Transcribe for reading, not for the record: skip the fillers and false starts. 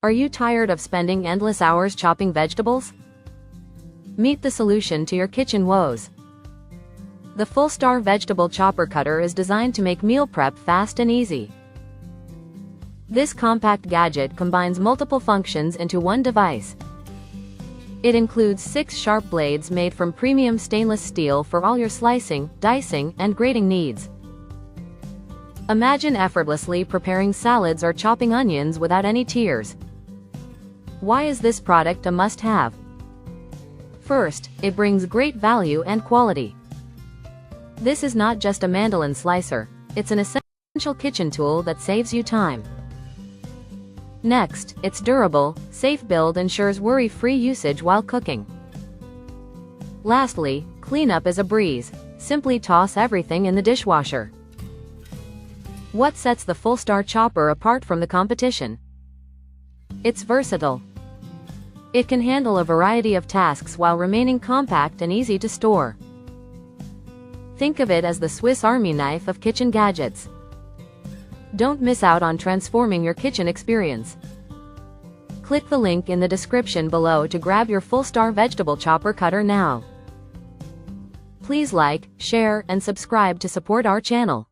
Are you tired of spending endless hours chopping vegetables? Meet the solution to your kitchen woes. The Fullstar vegetable chopper cutter is designed to make meal prep fast and easy. This compact gadget combines multiple functions into one device. It includes 6 sharp blades made from premium stainless steel for all your slicing, dicing, and grating needs. Imagine effortlessly preparing salads or chopping onions without any tears. Why is this product a must-have? First, it brings great value and quality. This is not just a Mandoline Slicer, it's an essential kitchen tool that saves you time. Next, its durable, safe build ensures worry-free usage while cooking. Lastly, cleanup is a breeze. Simply toss everything in the dishwasher. What sets the Fullstar chopper apart from the competition? It's versatile. It can handle a variety of tasks while remaining compact and easy to store. Think of it as the Swiss Army knife of kitchen gadgets. Don't miss out on transforming your kitchen experience. Click the link in the description below to grab your Fullstar vegetable chopper cutter now. Please like, share, and subscribe to support our channel.